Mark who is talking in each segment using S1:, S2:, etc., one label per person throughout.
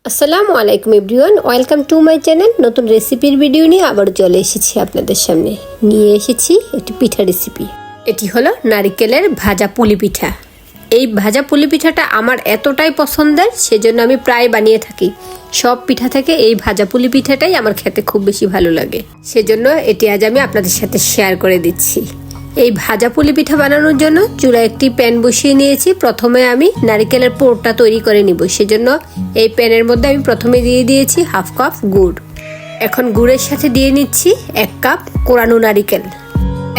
S1: আসসালামু আলাইকুম everyone, welcome to my channel. নতুন রেসিপির ভিডিও নিয়ে আবার চলে এসেছি আপনাদের সামনে। নিয়ে এসেছি একটি পিঠা রেসিপি। এটি হলো নারিকেলের ভাজা পুলি পিঠা। এই ভাজা পুলি পিঠাটা আমার এতটাই পছন্দের, সেজন্য আমি প্রায় বানিয়ে থাকি। সব পিঠা থেকে এই ভাজা পুলি পিঠাটাই আমার খেতে খুব বেশি ভালো লাগে, সেজন্য এটি আজ আমি আপনাদের সাথে শেয়ার করে দিচ্ছি। এই ভাজা পুলি পিঠা বানানোর জন্য চুলায় একটি প্যান বসিয়ে নিয়েছি। প্রথমে আমি নারিকেলের পুরটা তৈরি করে নিব, সেজন্য এই প্যানের মধ্যে আমি প্রথমে দিয়ে দিয়েছি হাফ কাপ গুড়। এখন গুড়ের সাথে দিয়ে নিচ্ছি 1 কাপ কোরানো নারিকেল।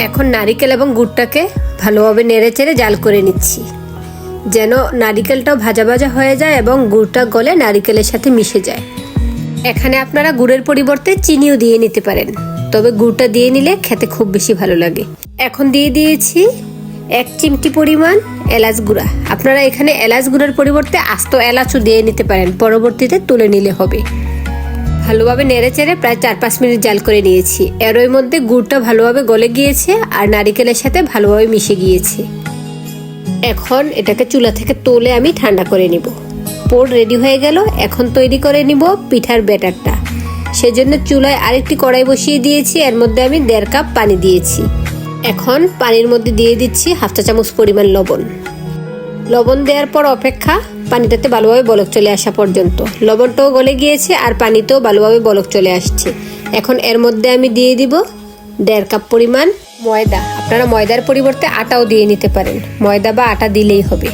S1: এখন নারিকেল এবং গুড়টাকে ভালোভাবে নেড়ে চেড়ে জাল করে নিচ্ছি, যেন নারিকেলটাও ভাজা ভাজা হয়ে যায় এবং গুড়টা গলে নারিকেলের সাথে মিশে যায়। এখানে আপনারা গুড়ের পরিবর্তে চিনিও দিয়ে নিতে পারেন, তবে গুড়টা দিয়ে নিলে খেতে খুব বেশি ভালো লাগে। এখন দিয়ে দিয়েছি 1 চিমটি পরিমাণ এলাচ গুঁড়া। আপনারা এখানে এলাচ গুঁড়ার পরিবর্তে আস্ত এলাচও দিয়ে নিতে পারেন, পরবর্তীতে তুলে নিলে হবে। ভালোভাবে নেড়ে চেড়ে প্রায় 4-5 মিনিট জাল করে নিয়েছি। এর মধ্যে গুড়টা ভালোভাবে গলে গিয়েছে আর নারিকেলের সাথে ভালোভাবে মিশে গিয়েছে। এখন এটাকে চুলা থেকে তুলে আমি ঠান্ডা করে নিব। পোড় রেডি হয়ে গেল। এখন তৈরি করে নিব পিঠার ব্যাটারটা। সেজন্য চুলায় আরেকটি কড়াই বসিয়ে দিয়েছি। এর মধ্যে আমি 1.5 কাপ পানি দিয়েছি। এখন পানির মধ্যে দিয়ে দিচ্ছি হাফ চা চামচ পরিমাণ লবণ। লবণ দেওয়ার পর অপেক্ষা পানিটাতে ভালোভাবে বলক চলে আসা পর্যন্ত। লবণটাও গলে গিয়েছে আর পানিতেও ভালোভাবে বলক চলে আসছে। এখন এর মধ্যে আমি দিয়ে দিব 1.5 কাপ পরিমাণ ময়দা। আপনারা ময়দার পরিবর্তে আটাও দিয়ে নিতে পারেন, ময়দা বা আটা দিলেই হবে।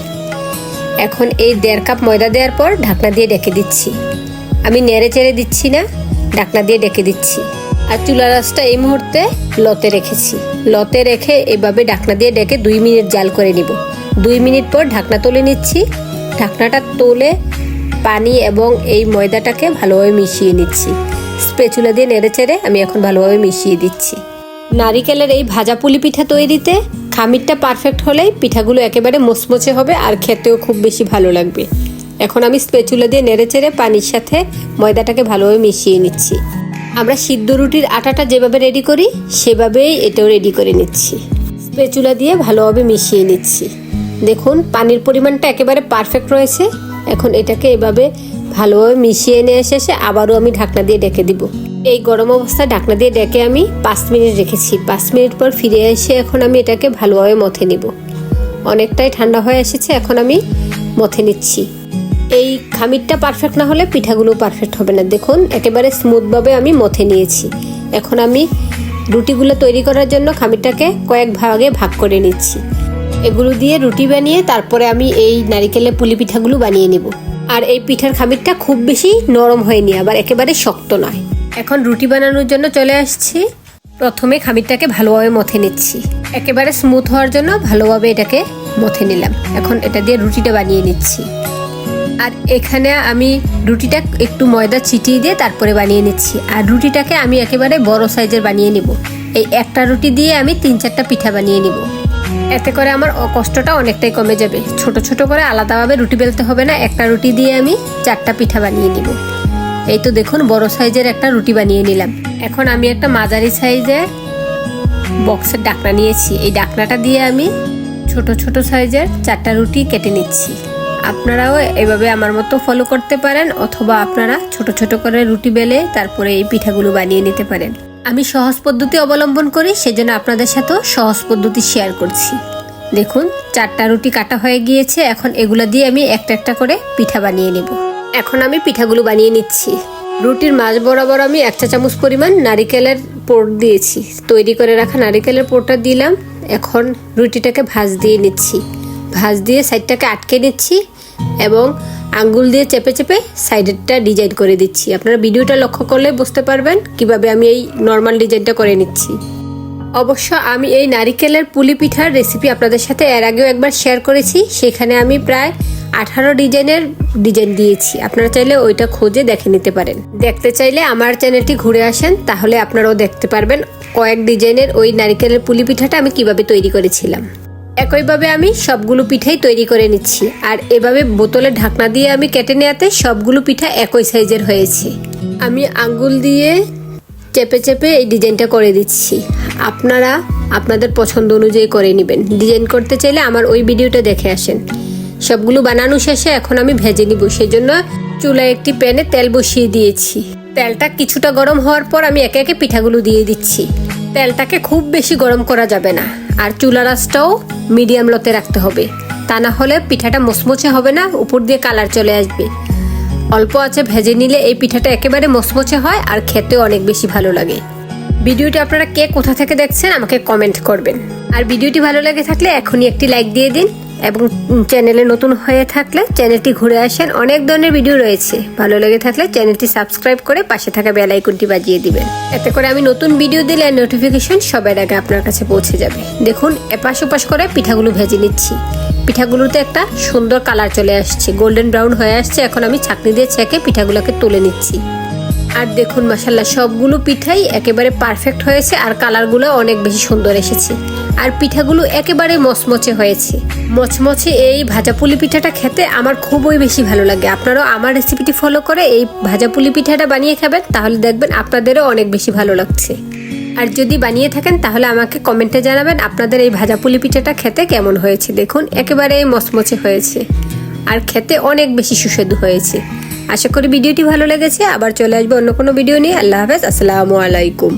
S1: এখন এই 1.5 কাপ ময়দা দেওয়ার পর ঢাকনা দিয়ে ঢেকে দিচ্ছি। আমি নেড়ে চেড়ে দিচ্ছি না, ঢাকনা দিয়ে ঢেকে দিচ্ছি। আর চুলার আঁচটা এই মুহূর্তে লতে রেখেছি। লতে রেখে এভাবে ঢাকনা দিয়ে ঢেকে 2 মিনিট জাল করে নিব। 2 মিনিট পর ঢাকনা তুলে নিচ্ছি। ঢাকনাটা তুলে পানি এবং এই ময়দাটাকে ভালোভাবে মিশিয়ে নিচ্ছি। স্প্যাচুলা দিয়ে নেড়ে চেড়ে আমি এখন ভালোভাবে মিশিয়ে দিচ্ছি। নারিকেলের এই ভাজা পুলি পিঠা তৈরিতে খামিরটা পারফেক্ট হলেই পিঠাগুলো একেবারে মচমচে হবে আর খেতেও খুব বেশি ভালো লাগবে। এখন আমি স্প্যাচুলা দিয়ে নেড়ে চেড়ে পানির সাথে ময়দাটাকে ভালোভাবে মিশিয়ে নিচ্ছি। আমরা সিদ্ধ রুটির আটাটা যেভাবে রেডি করি সেভাবেই এটাও রেডি করে নিচ্ছি। স্প্যাচুলা দিয়ে ভালোভাবে মিশিয়ে নিচ্ছি। দেখুন পানির পরিমাণটা একেবারে পারফেক্ট রয়েছে। এখন এটাকে এভাবে ভালোভাবে মিশিয়ে নিয়ে শেষে আবারও আমি ঢাকনা দিয়ে ঢেকে দিব। এই গরম অবস্থায় ঢাকনা দিয়ে ঢেকে আমি 5 মিনিট রেখেছি। 5 মিনিট পর ফিরে এসে এখন আমি এটাকে ভালোভাবে মথে নিব। অনেকটাই ঠান্ডা হয়ে এসেছে, এখন আমি মথে নিচ্ছি। এই খামিরটা পারফেক্ট না হলে পিঠাগুলো পারফেক্ট হবে না। দেখুন একেবারে স্মুথভাবে আমি মথে নিয়েছি। এখন আমি রুটিগুলো তৈরি করার জন্য খামিরটাকে কয়েক ভাগে ভাগ করে নিচ্ছি। এগুলো দিয়ে রুটি বানিয়ে তারপরে আমি এই নারিকেলের পুলি পিঠাগুলো বানিয়ে নিব। আর এই পিঠার খামিরটা খুব বেশি নরম হয়নি, আবার একেবারে শক্ত নয়। এখন রুটি বানানোর জন্য চলে আসছি। প্রথমে খামিরটাকে ভালোভাবে মথে নিচ্ছি। একেবারে স্মুথ হওয়ার জন্য ভালোভাবে এটাকে মথে নিলাম। এখন এটা দিয়ে রুটিটা বানিয়ে নিচ্ছি। আর এখানে আমি রুটিটা একটু ময়দা ছিটিয়ে দিয়ে তারপরে বানিয়ে নিচ্ছি। আর রুটিটাকে আমি একেবারে বড় সাইজের বানিয়ে নিব। এই একটা রুটি দিয়ে আমি 3-4টা পিঠা বানিয়ে নিব। এতে করে আমার কষ্টটা অনেকটাই কমে যাবে। ছোট ছোট করে আলাদাভাবে রুটি বেলতে হবে না। একটা রুটি দিয়ে আমি 4টা পিঠা বানিয়ে নিব। এই তো দেখুন বড় সাইজের একটা রুটি বানিয়ে নিলাম। এখন আমি একটা মাঝারি সাইজের বক্সের ঢাকনা নিয়েছি। এই ঢাকনাটা দিয়ে আমি ছোট ছোট সাইজের 4টা রুটি কেটে নিচ্ছি। আপনারাও এভাবে আমার মতো ফলো করতে পারেন, অথবা আপনারা ছোট ছোট করে রুটি বেলে তারপরে এই পিঠাগুলো বানিয়ে নিতে পারেন। আমি সহজ পদ্ধতি অবলম্বন করি, সেজন্য আপনাদের সাথেও সহজ পদ্ধতি শেয়ার করছি। দেখুন 4টা রুটি কাটা হয়ে গিয়েছে। এখন এগুলা দিয়ে আমি একটা একটা করে পিঠা বানিয়ে নেব। এখন আমি পিঠাগুলো বানিয়ে নিচ্ছি। রুটির মাঝ বরাবর আমি 1 চা চামচ পরিমাণ নারিকেলের পোড় দিয়েছি। তৈরি করে রাখা নারিকেলের পোড়টা দিলাম। এখন রুটিটাকে ভাঁজ দিয়ে নিচ্ছি। ভাঁজ দিয়ে সাইডটাকে আটকে নিচ্ছি এবং আঙ্গুল দিয়ে চেপে চেপে সাইডেরটা ডিজাইন করে দিচ্ছি। আপনারা ভিডিওটা লক্ষ্য করলে বুঝতে পারবেন কিভাবে আমি এই নর্মাল ডিজাইনটা করে নিচ্ছি। অবশ্য আমি এই নারিকেলের পুলি পিঠার রেসিপি আপনাদের সাথে এর আগেও একবার শেয়ার করেছি। সেখানে আমি প্রায় 18 ডিজাইনের ডিজাইন দিয়েছি। আপনারা চাইলে ওইটা খুঁজে দেখে নিতে পারেন। দেখতে চাইলে আমার চ্যানেলটি ঘুরে আসেন, তাহলে আপনারাও দেখতে পারবেন কয়েক ডিজাইনের ওই নারিকেলের পুলি পিঠাটা আমি কিভাবে তৈরি করেছিলাম। একইভাবে আমি সবগুলো পিঠাই তৈরি করে নিচ্ছি। আর এভাবে বোতলের ঢাকনা দিয়ে আমি কেটে নেওয়াতে সবগুলো পিঠা একই সাইজের হয়েছে। আমি আঙ্গুল দিয়ে চেপে চেপে এই ডিজাইনটা করে দিচ্ছি। আপনারা আপনাদের পছন্দ অনুযায়ী করে নেবেন। ডিজাইন করতে চাইলে আমার ওই ভিডিওটা দেখে আসেন। সবগুলো বানানো শেষে এখন আমি ভেজে নিব। সেজন্য চুলায় একটি প্যানে তেল বসিয়ে দিয়েছি। তেলটা কিছুটা গরম হওয়ার পর আমি একে একে পিঠাগুলো দিয়ে দিচ্ছি। তেলটাকে খুব বেশি গরম করা যাবে না, আর চুলার আঁচটাও মিডিয়াম লোতে রাখতে হবে, তা না হলে পিঠাটা মচমচে হবে না, উপর দিয়ে কালার চলে আসবে। অল্প আঁচে ভেজে নিলে এই পিঠাটা একেবারে মচমচে হয় আর খেতেও অনেক বেশি ভালো লাগে। ভিডিওটি আপনারা কে কোথা থেকে দেখছেন আমাকে কমেন্ট করবেন। আর ভিডিওটি ভালো লেগে থাকলে এখনই একটি লাইক দিয়ে দিন, এবং চ্যানেলে নতুন হয়ে থাকলে চ্যানেলটি ঘুরে আসেন, অনেক ধরনের ভিডিও রয়েছে। ভালো লেগে থাকলে চ্যানেলটি সাবস্ক্রাইব করে পাশে থাকা বেল আইকনটি বাজিয়ে দিবেন, এতে করে আমি নতুন ভিডিও দিলে নোটিফিকেশন সবার আগে আপনার কাছে পৌঁছে যাবে। দেখুন এপাশ ওপাশ করে পিঠাগুলো ভেজে নিচ্ছি। পিঠাগুলোতে একটা সুন্দর কালার চলে আসছে, গোল্ডেন ব্রাউন হয়ে আসছে। এখন আমি ছাঁকনি দিয়ে ছেঁকে পিঠাগুলোকে তুলে নিচ্ছি। আর দেখুন মাশাআল্লাহ সবগুলো পিঠাই একেবারে পারফেক্ট হয়েছে, আর কালারগুলো অনেক বেশি সুন্দর এসেছে, আর পিঠাগুলো একেবারে মচমচে হয়েছে। মচমচে এই ভাজা পুলি পিঠাটা খেতে আমার খুবই বেশি ভালো লাগে। আপনারাও আমার রেসিপিটি ফলো করে এই ভাজা পুলি পিঠাটা বানিয়ে খাবেন, তাহলে দেখবেন আপনাদেরও অনেক বেশি ভালো লাগছে। আর যদি বানিয়ে থাকেন তাহলে আমাকে কমেন্টে জানাবেন আপনাদের এই ভাজা পুলি পিঠাটা খেতে কেমন হয়েছে। দেখুন একেবারে মচমচে হয়েছে আর খেতে অনেক বেশি সুস্বাদু হয়েছে। আশা করি ভিডিওটি ভালো লেগেছে। আবার চলে আসবো অন্য কোনো ভিডিও নিয়ে। আল্লাহ হাফেজ, আসসালামু আলাইকুম।